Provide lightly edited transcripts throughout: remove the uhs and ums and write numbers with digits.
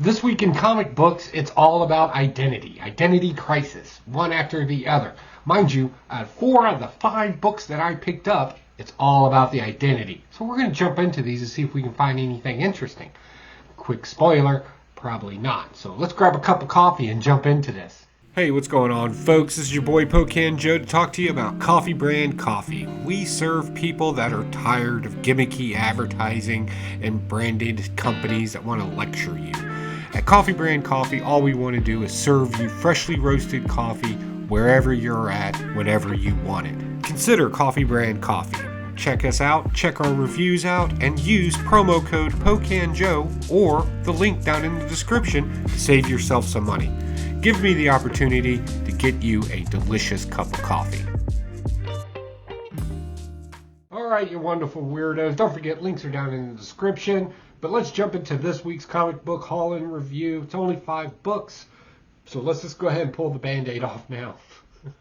This week in comic books, it's all about identity crisis, one after the other. Mind you, 4 out of the 5 books that I picked up, it's all about the identity. So we're going to jump into these and see if we can find anything interesting. Quick spoiler, probably not. So let's grab a cup of coffee and jump into this. Hey, what's going on, folks? This is your boy Pocan Joe to talk to you about Coffee Brand Coffee. We serve people that are tired of gimmicky advertising and branded companies that want to lecture you. At Coffee Brand Coffee, all we want to do is serve you freshly roasted coffee wherever you're at, whenever you want it. Consider Coffee Brand Coffee. Check us out, check our reviews out, and use promo code POCANJOE or the link down in the description to save yourself some money. Give me the opportunity to get you a delicious cup of coffee. Alright, you wonderful weirdos. Don't forget, links are down in the description. But let's jump into this week's comic book haul and review. It's only 5 books, so let's just go ahead and pull the Band-Aid off now.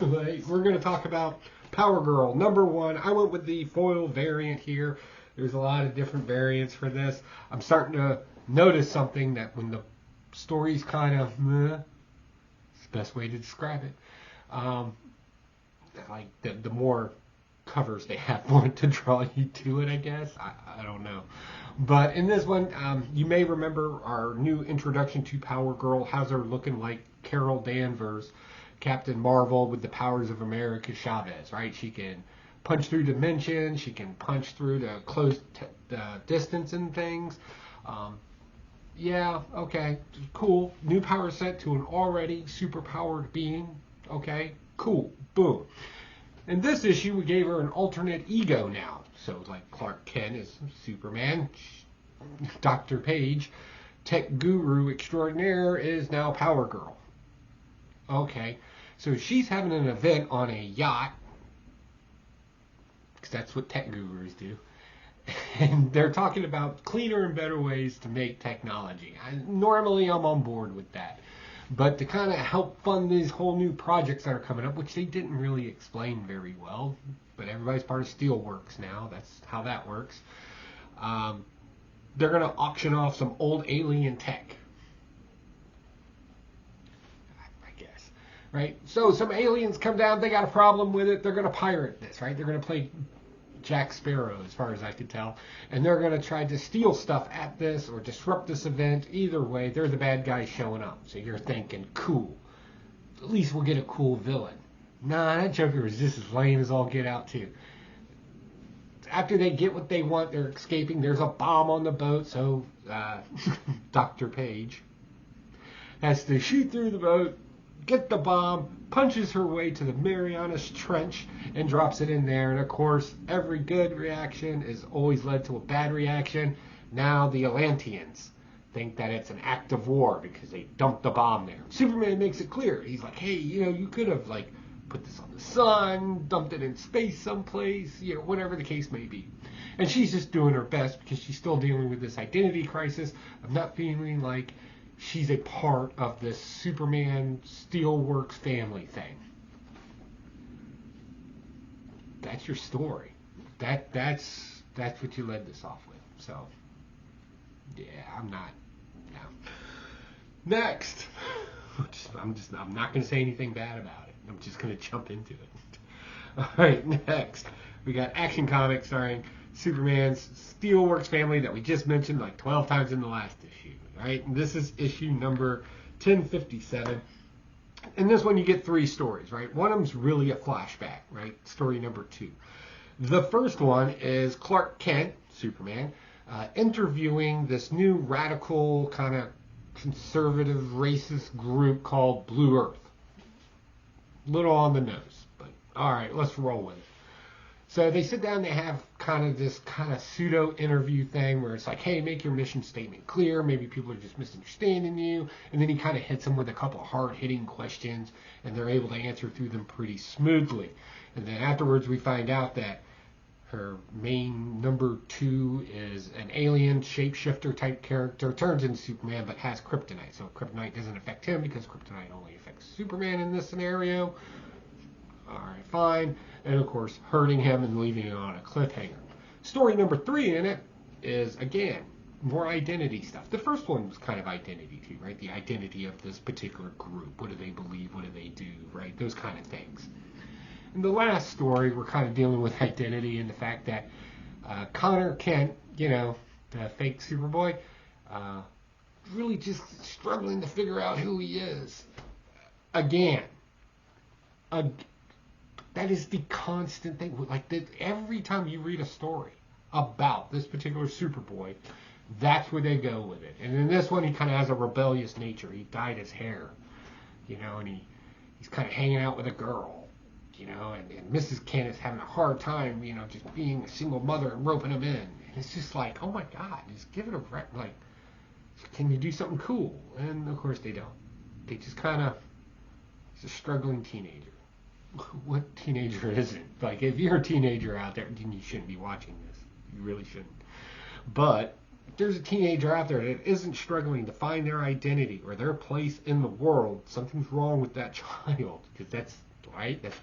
We're going to talk about Powergirl Number One. I went with the foil variant here. There's a lot of different variants for this. I'm starting to notice something that when the story's kind of it's the best way to describe it. Like the more covers they have, more to draw you to it, I guess. I don't know. But in this one, you may remember our new introduction to Powergirl has her looking like Carol Danvers, Captain Marvel with the powers of America Chavez, right? She can punch through dimensions, she can punch through the close distance and things. Yeah, okay, cool. New power set to an already super-powered being. Okay, cool, boom. In this issue, we gave her an alternate ego now. So, like Clark Kent is Superman, Dr. Page, tech guru extraordinaire is now Powergirl. Okay, so she's having an event on a yacht, because that's what tech gurus do. And they're talking about cleaner and better ways to make technology. Normally, I'm on board with that. But to kind of help fund these whole new projects that are coming up, which they didn't really explain very well, but everybody's part of Steelworks now. That's how that works. They're going to auction off some old alien tech. I guess. Right? So some aliens come down. They got a problem with it. They're going to pirate this, right? They're going to play Jack Sparrow, as far as I could tell. And they're going to try to steal stuff at this or disrupt this event. Either way, they're the bad guys showing up. So you're thinking, cool. At least we'll get a cool villain. Nah, that Joker is just as lame as all get out, too. After they get what they want, they're escaping. There's a bomb on the boat, so Dr. Page has to shoot through the boat, get the bomb, punches her way to the Marianas Trench, and drops it in there. And, of course, every good reaction is always led to a bad reaction. Now the Atlanteans think that it's an act of war because they dumped the bomb there. Superman makes it clear. He's like, hey, you could have, put this on the sun, dumped it in space someplace, whatever the case may be. And she's just doing her best because she's still dealing with this identity crisis of not feeling like she's a part of this Superman Steelworks family thing. That's your story. That's what you led this off with. So, yeah, I'm not. No. Next, I'm not going to say anything bad about it. I'm just going to jump into it. All right, next we got Action Comics starring Superman's Steelworks family that we just mentioned like 12 times in the last issue. Right, and this is issue number 1057. In this one, you get 3 stories. Right, one of them's really a flashback. Right, story number 2. The first one is Clark Kent, Superman, interviewing this new radical kind of conservative racist group called Blue Earth. Little on the nose, but all right, let's roll with it. So they sit down, they have kind of this kind of pseudo interview thing where it's like, hey, make your mission statement clear. Maybe people are just misunderstanding you. And then he kind of hits them with a couple of hard-hitting questions, and they're able to answer through them pretty smoothly. And then afterwards we find out that her main number 2 is an alien shapeshifter type character, turns into Superman, but has kryptonite. So kryptonite doesn't affect him because kryptonite only affects Superman in this scenario. All right, fine. And, of course, hurting him and leaving him on a cliffhanger. Story number 3 in it is, again, more identity stuff. The first one was kind of identity too, right? The identity of this particular group. What do they believe? What do they do? Right? Those kind of things. In the last story, we're kind of dealing with identity and the fact that Connor Kent, the fake Superboy, really just struggling to figure out who he is. Again, that is the constant thing. Like every time you read a story about this particular Superboy, that's where they go with it. And in this one, he kind of has a rebellious nature. He dyed his hair, and he's kind of hanging out with a girl, and Mrs. Kent is having a hard time, just being a single mother and roping him in. And it's just like, oh my God, just give it a like, can you do something cool? And of course they don't. They just kind of, he's a struggling teenager. What teenager isn't? Like, if you're a teenager out there, then you shouldn't be watching this. You really shouldn't. But there's a teenager out there that isn't struggling to find their identity or their place in the world, something's wrong with that child. Because that's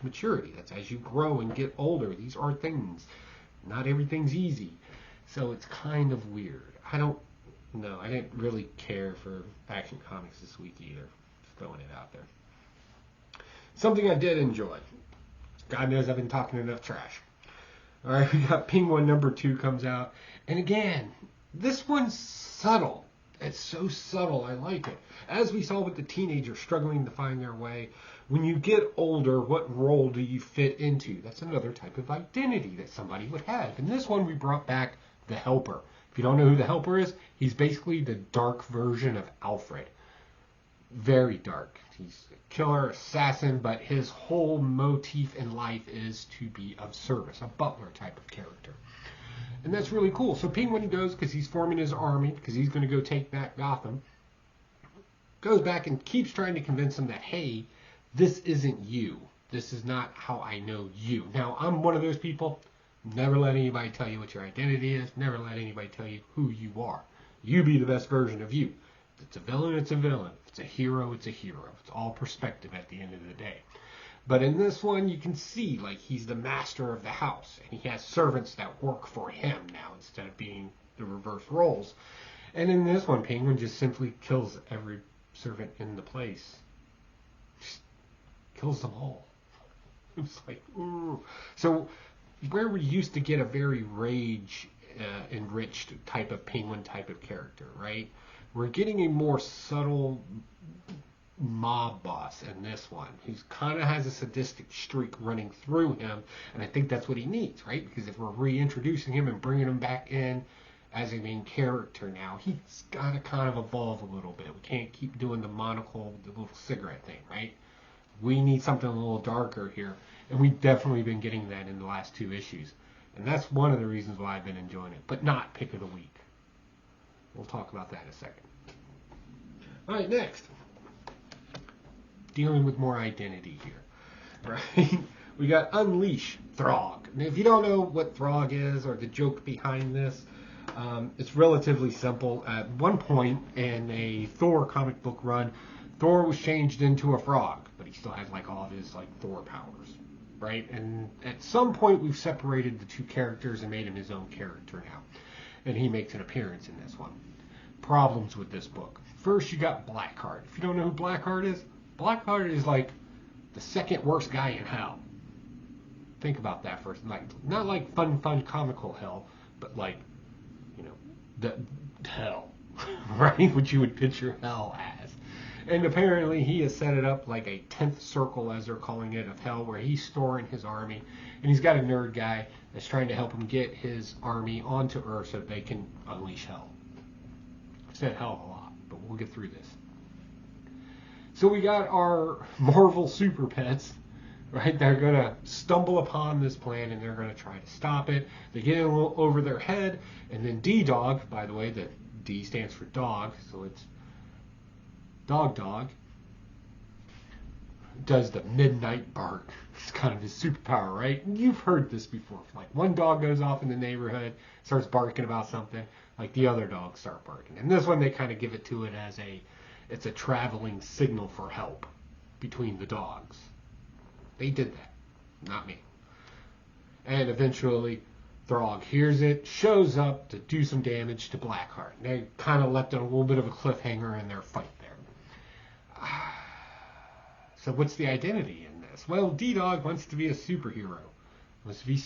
maturity. That's as you grow and get older. These are things. Not everything's easy. So it's kind of weird. I didn't really care for Action Comics this week either. Just throwing it out there. Something I did enjoy. God knows I've been talking enough trash. All right, we got Penguin number 2 comes out. And again, this one's subtle. It's so subtle. I like it. As we saw with the teenager struggling to find their way, when you get older, what role do you fit into? That's another type of identity that somebody would have. In this one, we brought back the Helper. If you don't know who the Helper is, he's basically the dark version of Alfred. Very dark. He's a killer, assassin, but his whole motif in life is to be of service, a butler type of character. And that's really cool. So Penguin goes, because he's forming his army, because he's going to go take back Gotham, goes back and keeps trying to convince him that, hey, this isn't you. This is not how I know you. Now, I'm one of those people, never let anybody tell you what your identity is, never let anybody tell you who you are. You be the best version of you. If it's a villain, it's a villain. If it's a hero, it's a hero. It's all perspective at the end of the day. But in this one, you can see, like, he's the master of the house. And he has servants that work for him now instead of being the reverse roles. And in this one, Penguin just simply kills every servant in the place. Just kills them all. It's like, ooh. So where we used to get a very rage-enriched type of Penguin type of character, right? We're getting a more subtle mob boss in this one, who kind of has a sadistic streak running through him, and I think that's what he needs, right? Because if we're reintroducing him and bringing him back in as a main character now, he's got to kind of evolve a little bit. We can't keep doing the monocle, the little cigarette thing, right? We need something a little darker here, and we've definitely been getting that in the last 2 issues, and that's one of the reasons why I've been enjoying it, but not pick of the week. We'll talk about that in a second. All right, next. Dealing with more identity here, right? We got Unleash Throg. Now, if you don't know what Throg is or the joke behind this, it's relatively simple. At one point in a Thor comic book run, Thor was changed into a frog, but he still has like all of his like Thor powers, right? And at some point we've separated the 2 characters and made him his own character now, and he makes an appearance in this one. Problems with this book. First, you got Blackheart. If you don't know who Blackheart is like the second worst guy in hell. Think about that first. Like, not like fun, comical hell, but like, the hell, right? What you would picture hell as. And apparently he has set it up like a 10th circle, as they're calling it, of hell, where he's storing his army. And he's got a nerd guy that's trying to help him get his army onto Earth so they can unleash hell. I said hell a lot, but we'll get through this. So we got our Marvel super pets, right? They're going to stumble upon this plan and they're going to try to stop it. They get it a little over their head, and then D-Dog, by the way, the D stands for dog, so it's Dog, does the midnight bark. It's kind of his superpower, right? You've heard this before. Like, one dog goes off in the neighborhood, starts barking about something, like the other dogs start barking. And this one, they kind of give it to it as it's a traveling signal for help between the dogs. They did that, not me. And eventually, Throg hears it, shows up to do some damage to Blackheart. They kind of left it a little bit of a cliffhanger in their fight there. So what's the identity in this? Well, D-Dog wants to be a superhero. Wants to be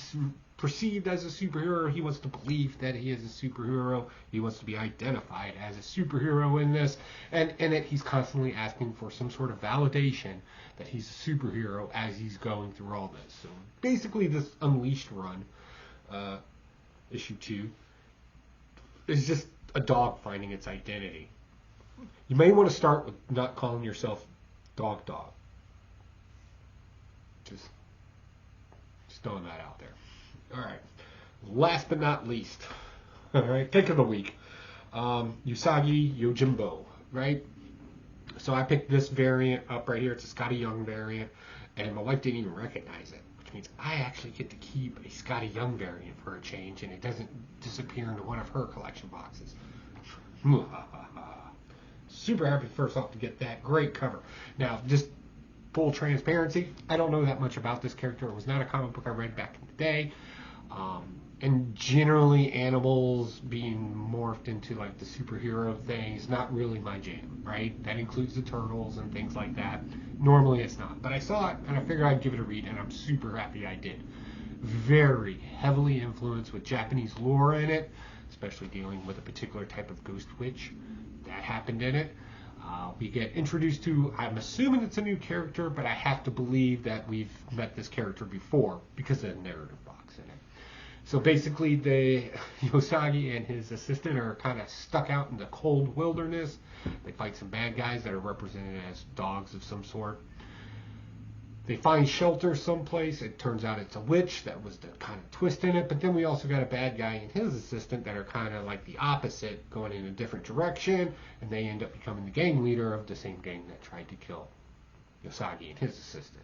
perceived as a superhero. He wants to believe that he is a superhero. He wants to be identified as a superhero in this. And in it, he's constantly asking for some sort of validation that he's a superhero as he's going through all this. So basically, this Unleashed run, issue 2, is just a dog finding its identity. You may want to start with not calling yourself Dog. Just throwing that out there. All right. Last but not least, all right, pick of the week. Usagi Yojimbo, right? So I picked this variant up right here. It's a Scotty Young variant, and my wife didn't even recognize it, which means I actually get to keep a Scotty Young variant for a change, and it doesn't disappear into one of her collection boxes. Super happy first off to get that. Great cover. Now, just full transparency, I don't know that much about this character. It was not a comic book I read back in the day. And generally, animals being morphed into like the superhero thing is not really my jam, right? That includes the turtles and things like that. Normally, it's not. But I saw it, and I figured I'd give it a read, and I'm super happy I did. Very heavily influenced with Japanese lore in it, especially dealing with a particular type of ghost witch that happened in it. We get introduced to, I'm assuming it's a new character, but I have to believe that we've met this character before because of the narrative box in it. So basically, Usagi and his assistant are kind of stuck out in the cold wilderness. They fight some bad guys that are represented as dogs of some sort. They find shelter someplace. It turns out it's a witch. That was the kind of twist in it. But then we also got a bad guy and his assistant that are kind of like the opposite, going in a different direction. And they end up becoming the gang leader of the same gang that tried to kill Usagi and his assistant.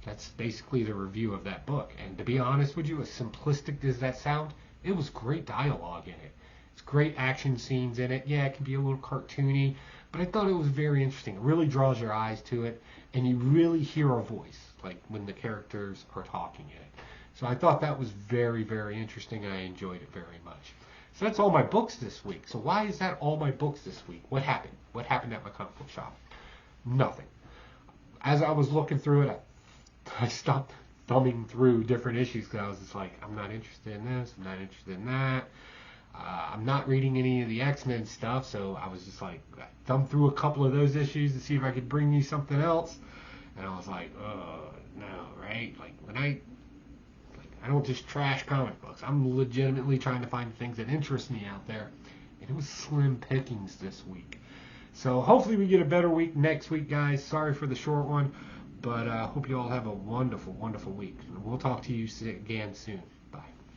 That's basically the review of that book. And to be honest with you, as simplistic as that sound, it was great dialogue in it. It's great action scenes in it. Yeah, it can be a little cartoony, but I thought it was very interesting. It really draws your eyes to it, and you really hear a voice, like when the characters are talking in it. So I thought that was very, very interesting, and I enjoyed it very much. So that's all my books this week. So why is that all my books this week? What happened? What happened at my comic book shop? Nothing. As I was looking through it, I stopped thumbing through different issues because I was just like, I'm not interested in this, I'm not interested in that. I'm not reading any of the X-Men stuff, so I was just like, I thumbed through a couple of those issues to see if I could bring you something else. And I was like, no, right? Like, I don't just trash comic books. I'm legitimately trying to find things that interest me out there. And it was slim pickings this week. So hopefully we get a better week next week, guys. Sorry for the short one, but I hope you all have a wonderful, wonderful week. And we'll talk to you again soon. Bye.